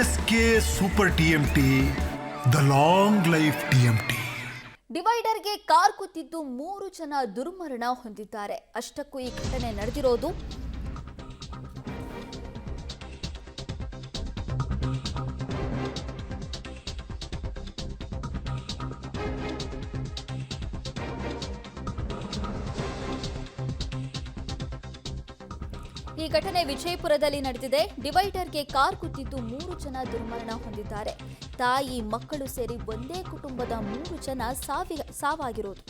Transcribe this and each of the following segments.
S K super TMT, the long life TMT. ಡಿವೈಡರ್ಗೆ car ಕುತ್ತಿದ್ದು 3 ಜನ ದುರ್ಮರಣ ಹೊಂದಿದ್ದಾರೆ. ಅಷ್ಟಕ್ಕೂ ಈ ಘಟನೆ ನಡೆದಿರೋದು ವಿಜಯಪುರದಲ್ಲಿ ನಡೆದಿದೆ. ಡಿವೈಡರ್ಗೆ ಕಾರ್ ಕುತ್ತಿದ್ದು 3 ಜನ ದುರ್ಮರಣ ಹೊಂದಿದ್ದಾರೆ. ತಾಯಿ ಮಕ್ಕಳು ಸೇರಿ ಒಂದೇ ಕುಟುಂಬದ 3 ಜನ ಸಾವಾಗಿರೋದು.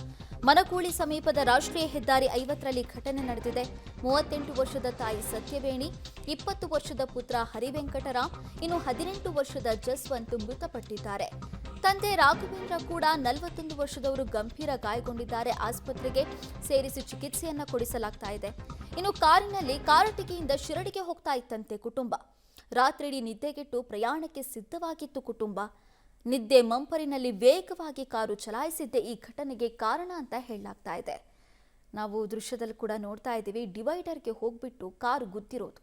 ಮನಕೂಳಿ ಸಮೀಪದ ರಾಷ್ಟ್ರೀಯ ಹೆದ್ದಾರಿ 50ರಲ್ಲಿ ಘಟನೆ ನಡೆದಿದೆ. 38 ವರ್ಷದ ತಾಯಿ ಸತ್ಯವೇಣಿ, 20 ವರ್ಷದ ಪುತ್ರ ಹರಿವೆಂಕಟರಾಮ್, ಇನ್ನು 18 ವರ್ಷದ ಜಸ್ವಂತ್ ಮೃತಪಟ್ಟಿದ್ದಾರೆ. ತಂದೆ ರಾಘವೇಂದ್ರ ಕೂಡ 41 ವರ್ಷದವರು ಗಂಭೀರ ಗಾಯಗೊಂಡಿದ್ದಾರೆ. ಆಸ್ಪತ್ರೆಗೆ ಸೇರಿಸಿ ಚಿಕಿತ್ಸೆಯನ್ನ ಕೊಡಿಸಲಾಗ್ತಾ ಇದೆ. ಇನ್ನು ಕಾರಿನಲ್ಲಿ ಕಾರಟಗಿಯಿಂದ ಶಿರಡಿಗೆ ಹೋಗ್ತಾ ಇತ್ತಂತೆ ಕುಟುಂಬ. ರಾತ್ರಿಯಿಡೀ ನಿದ್ದೆಗೆಟ್ಟು ಪ್ರಯಾಣಕ್ಕೆ ಸಿದ್ಧವಾಗಿತ್ತು ಕುಟುಂಬ. ನಿದ್ದೆ ಮಂಪರಿನಲ್ಲಿ ವೇಗವಾಗಿ ಕಾರು ಚಲಾಯಿಸಿದ್ದೇ ಈ ಘಟನೆಗೆ ಕಾರಣ ಅಂತ ಹೇಳಲಾಗ್ತಾ ಇದೆ. ನಾವು ದೃಶ್ಯದಲ್ಲಿ ಕೂಡ ನೋಡ್ತಾ ಇದ್ದೀವಿ, ಡಿವೈಡರ್ಗೆ ಹೋಗ್ಬಿಟ್ಟು ಕಾರು ಗುದ್ದಿರೋದು.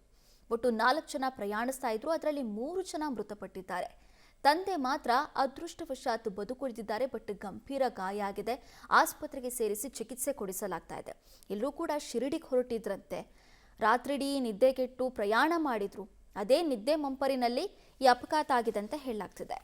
ಒಟ್ಟು 4 ಜನ ಪ್ರಯಾಣಿಸ್ತಾ ಇದ್ರು, ಅದರಲ್ಲಿ 3 ಜನ ಮೃತಪಟ್ಟಿದ್ದಾರೆ. ತಂದೆ ಮಾತ್ರ ಅದೃಷ್ಟವಶಾತ್ ಬದುಕುಳಿದಿದ್ದಾರೆ, ಬಟ್ ಗಂಭೀರ ಗಾಯ ಆಗಿದೆ. ಆಸ್ಪತ್ರೆಗೆ ಸೇರಿಸಿ ಚಿಕಿತ್ಸೆ ಕೊಡಿಸಲಾಗ್ತಾ ಇದೆ. ಎಲ್ಲರೂ ಕೂಡ ಶಿರಡಿಗೆ ಹೊರಟಿದ್ರಂತೆ. ರಾತ್ರಿಡೀ ನಿದ್ದೆಗೆಟ್ಟು ಪ್ರಯಾಣ ಮಾಡಿದ್ರು. ಅದೇ ನಿದ್ದೆ ಮಂಪರಿನಲ್ಲಿ ಈ ಅಪಘಾತ ಆಗಿದೆ ಅಂತ ಹೇಳಲಾಗ್ತಿದೆ.